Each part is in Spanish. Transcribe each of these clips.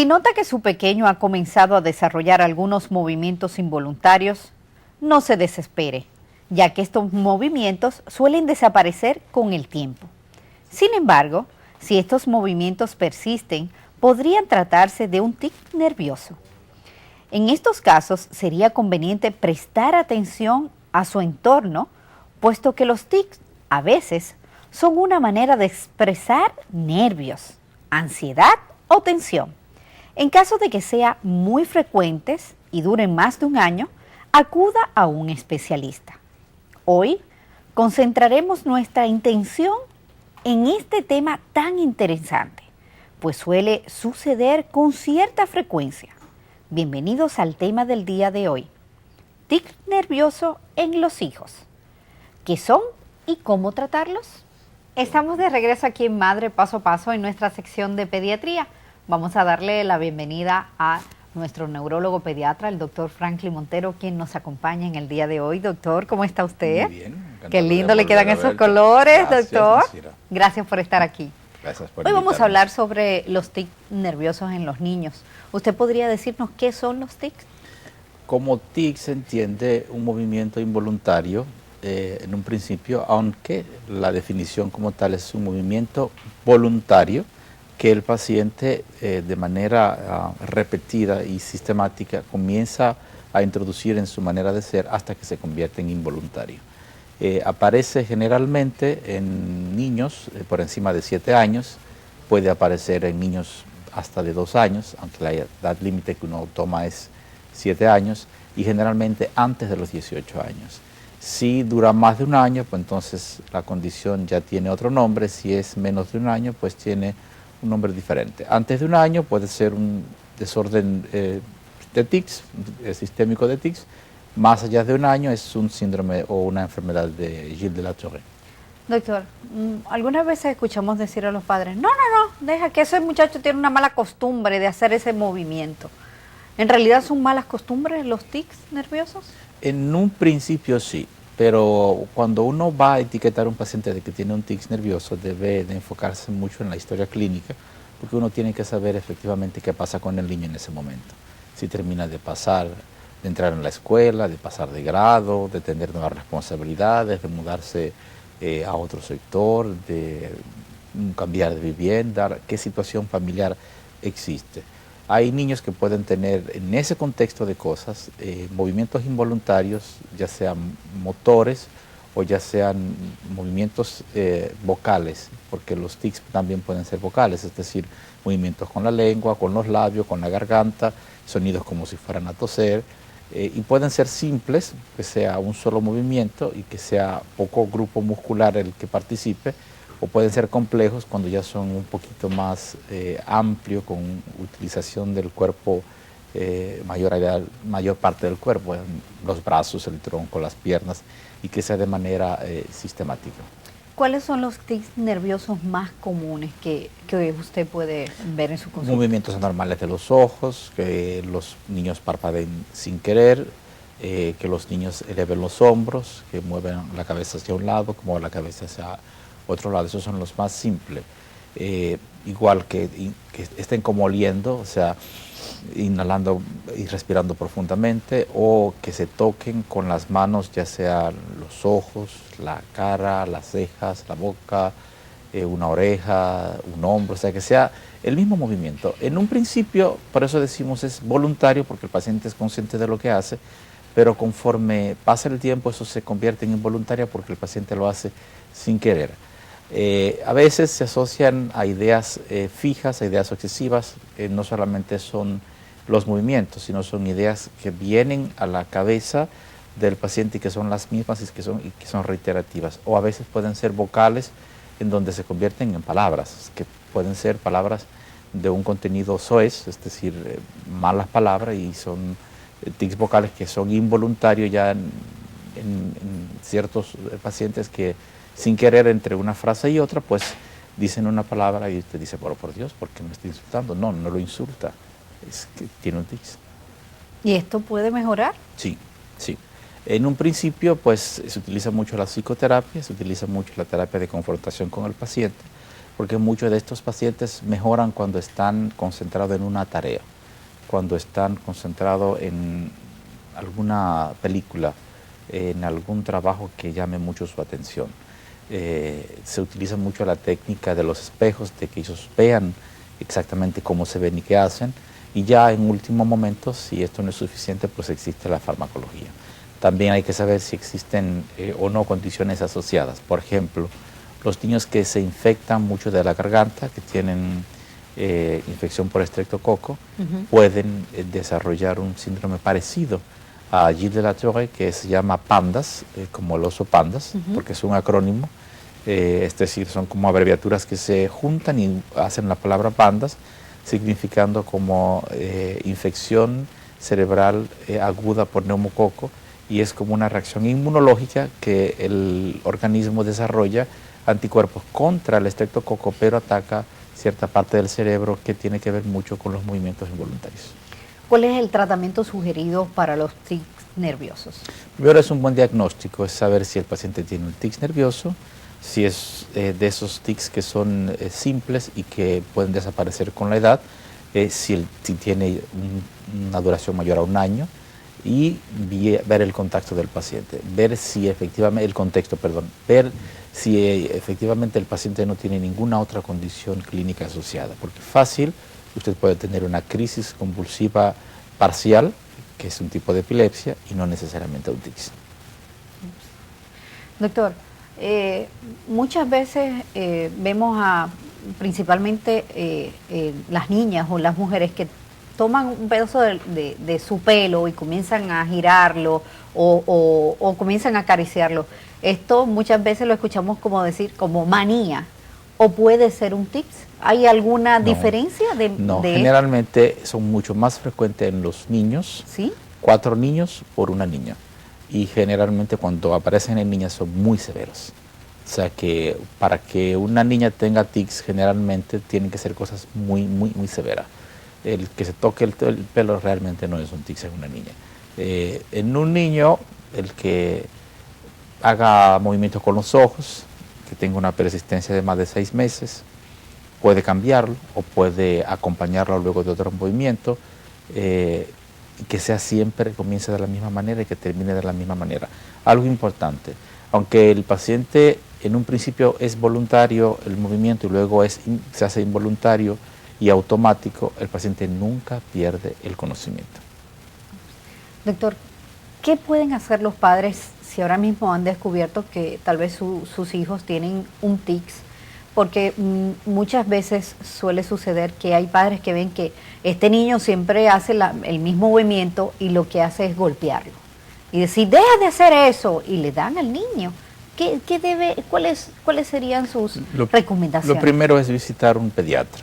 Si nota que su pequeño ha comenzado a desarrollar algunos movimientos involuntarios, no se desespere, ya que estos movimientos suelen desaparecer con el tiempo. Sin embargo, si estos movimientos persisten, podrían tratarse de un tic nervioso. En estos casos sería conveniente prestar atención a su entorno, puesto que los tics a veces son una manera de expresar nervios, ansiedad o tensión. En caso de que sean muy frecuentes y duren más de un año, acuda a un especialista. Hoy concentraremos nuestra intención en este tema tan interesante, pues suele suceder con cierta frecuencia. Bienvenidos al tema del día de hoy, tic nervioso en los hijos. ¿Qué son y cómo tratarlos? Estamos de regreso aquí en Madre Paso a Paso en nuestra sección de pediatría. Vamos a darle la bienvenida a nuestro neurólogo pediatra, el doctor Franklin Montero, quien nos acompaña en el día de hoy. Doctor, ¿cómo está usted? Muy bien. Qué lindo le quedan esos colores, Gracias, doctor. Cira. Gracias por estar aquí. Gracias por Hoy vamos a invitarme. hablar sobre los tics nerviosos en los niños. ¿Usted podría decirnos qué son los tics? Como tic se entiende un movimiento involuntario en un principio, aunque la definición como tal es un movimiento voluntario que el paciente de manera repetida y sistemática comienza a introducir en su manera de ser hasta que se convierte en involuntario. Aparece generalmente en niños por encima de 7 años, puede aparecer en niños hasta de 2 años, aunque la edad límite que uno toma es 7 años, y generalmente antes de los 18 años. Si dura más de un año, pues entonces la condición ya tiene otro nombre. Si es menos de un año, pues tiene un nombre diferente. Antes de un año puede ser un desorden de tics, sistémico de tics. Más allá de un año es un síndrome o una enfermedad de Gilles de la Tourette. Doctor, algunas veces escuchamos decir a los padres, no, deja que ese muchacho tiene una mala costumbre de hacer ese movimiento. ¿En realidad son malas costumbres los tics nerviosos? En un principio sí, pero cuando uno va a etiquetar a un paciente de que tiene un tic nervioso, debe de enfocarse mucho en la historia clínica, porque uno tiene que saber efectivamente qué pasa con el niño en ese momento. Si termina de pasar, de entrar en la escuela, de pasar de grado, de tener nuevas responsabilidades, de mudarse a otro sector, de cambiar de vivienda, qué situación familiar existe. Hay niños que pueden tener en ese contexto de cosas movimientos involuntarios, ya sean motores o ya sean movimientos vocales, porque los tics también pueden ser vocales, es decir, movimientos con la lengua, con los labios, con la garganta, sonidos como si fueran a toser, y pueden ser simples, que sea un solo movimiento y que sea poco grupo muscular el que participe, o pueden ser complejos cuando ya son un poquito más amplio, con utilización del cuerpo, mayor parte del cuerpo, los brazos, el tronco, las piernas, y que sea de manera sistemática. ¿Cuáles son los tics nerviosos más comunes que usted puede ver en su consulta? Movimientos anormales de los ojos, que los niños parpadeen sin querer, que los niños eleven los hombros, que mueven la cabeza hacia un lado, que mueven la cabeza hacia otro lado. Esos son los más simples. Igual que estén como oliendo, o sea, inhalando y respirando profundamente, o que se toquen con las manos, ya sea los ojos, la cara, las cejas, la boca, una oreja, un hombro, o sea, que sea el mismo movimiento. En un principio, por eso decimos es voluntario, porque el paciente es consciente de lo que hace, pero conforme pasa el tiempo eso se convierte en involuntario porque el paciente lo hace sin querer. A veces se asocian a ideas fijas, a ideas excesivas, no solamente son los movimientos, sino son ideas que vienen a la cabeza del paciente y que son las mismas y que son reiterativas. O a veces pueden ser vocales en donde se convierten en palabras, que pueden ser palabras de un contenido soez, es decir, malas palabras, y son tics vocales que son involuntarios ya en ciertos pacientes que sin querer entre una frase y otra, pues dicen una palabra y usted dice, pero por Dios, ¿por qué me está insultando? No, no lo insulta, es que tiene un tic. ¿Y esto puede mejorar? Sí, sí. En un principio, pues se utiliza mucho la psicoterapia, se utiliza mucho la terapia de confrontación con el paciente, porque muchos de estos pacientes mejoran cuando están concentrados en una tarea, cuando están concentrados en alguna película, en algún trabajo que llame mucho su atención. Se utiliza mucho la técnica de los espejos, de que ellos vean exactamente cómo se ven y qué hacen, y ya en último momento, si esto no es suficiente, pues existe la farmacología. También hay que saber si existen o no condiciones asociadas. Por ejemplo, los niños que se infectan mucho de la garganta, que tienen infección por estreptococo, pueden desarrollar un síndrome parecido a Gilles de la Tour, que se llama PANDAS, como el oso pandas, porque es un acrónimo, es decir, son como abreviaturas que se juntan y hacen la palabra PANDAS, significando como infección cerebral aguda por neumococo, y es como una reacción inmunológica que el organismo desarrolla anticuerpos contra el estreptococo, pero ataca cierta parte del cerebro que tiene que ver mucho con los movimientos involuntarios. ¿Cuál es el tratamiento sugerido para los tics nerviosos? Primero, es un buen diagnóstico, es saber si el paciente tiene un tic nervioso, si es de esos tics que son simples y que pueden desaparecer con la edad, si tiene una duración mayor a 1 año, y ver el contacto del paciente, ver si efectivamente, ver si efectivamente el paciente no tiene ninguna otra condición clínica asociada, porque fácil, usted puede tener una crisis convulsiva parcial, que es un tipo de epilepsia, y no necesariamente un tic. Doctor, muchas veces vemos principalmente las niñas o las mujeres que toman un pedazo de su pelo y comienzan a girarlo o comienzan a acariciarlo. Esto muchas veces lo escuchamos como decir, como manía, o puede ser un tic. ¿Hay alguna diferencia No, generalmente son mucho más frecuentes en los niños. ¿Sí? 4 niños por 1 niña. Y generalmente cuando aparecen en niñas son muy severos. O sea que para que una niña tenga tics generalmente tienen que ser cosas muy severas. El que se toque el pelo realmente no es un tic en una niña. En un niño, el que haga movimientos con los ojos, que tenga una persistencia de más de 6 meses, puede cambiarlo o puede acompañarlo luego de otro movimiento, y que sea siempre, comience de la misma manera y que termine de la misma manera. Algo importante, aunque el paciente en un principio es voluntario el movimiento y luego se hace involuntario y automático, el paciente nunca pierde el conocimiento. Doctor, ¿qué pueden hacer los padres si ahora mismo han descubierto que tal vez sus hijos tienen un tics? Porque muchas veces suele suceder que hay padres que ven que este niño siempre hace el mismo movimiento y lo que hace es golpearlo. Y decir, deja de hacer eso, y le dan al niño. ¿Cuáles serían sus recomendaciones? Lo primero es visitar un pediatra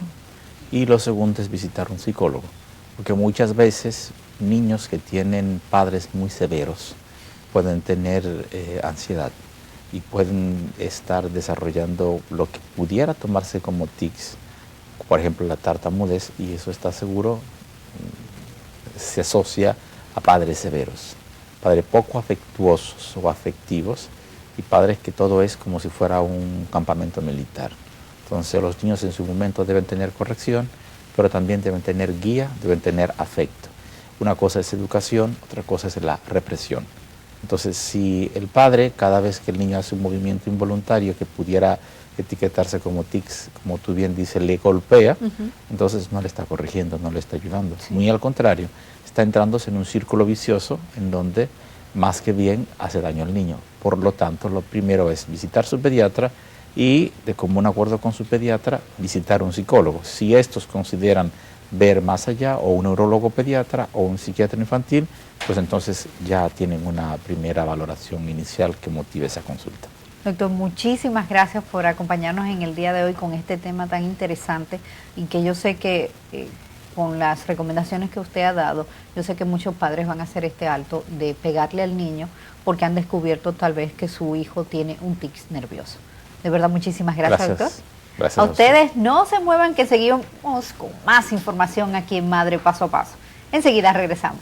y lo segundo es visitar un psicólogo. Porque muchas veces niños que tienen padres muy severos pueden tener ansiedad y pueden estar desarrollando lo que pudiera tomarse como tics, por ejemplo la tartamudez, y eso está seguro, se asocia a padres severos, padres poco afectuosos o afectivos, y padres que todo es como si fuera un campamento militar. Entonces los niños en su momento deben tener corrección, pero también deben tener guía, deben tener afecto. Una cosa es educación, otra cosa es la represión. Entonces, si el padre, cada vez que el niño hace un movimiento involuntario que pudiera etiquetarse como tics, como tú bien dices, le golpea, entonces no le está corrigiendo, no le está ayudando. Sí. Muy al contrario, está entrándose en un círculo vicioso en donde más que bien hace daño al niño. Por lo tanto, lo primero es visitar su pediatra y, de común acuerdo con su pediatra, visitar un psicólogo. Si estos consideran ver más allá, o un neurólogo pediatra o un psiquiatra infantil, pues entonces ya tienen una primera valoración inicial que motive esa consulta. Doctor, muchísimas gracias por acompañarnos en el día de hoy con este tema tan interesante y que yo sé que con las recomendaciones que usted ha dado, yo sé que muchos padres van a hacer este alto de pegarle al niño porque han descubierto tal vez que su hijo tiene un tic nervioso. De verdad, muchísimas gracias, doctor. Gracias a ustedes, no se muevan que seguimos con más información aquí en Madre Paso a Paso. Enseguida regresamos.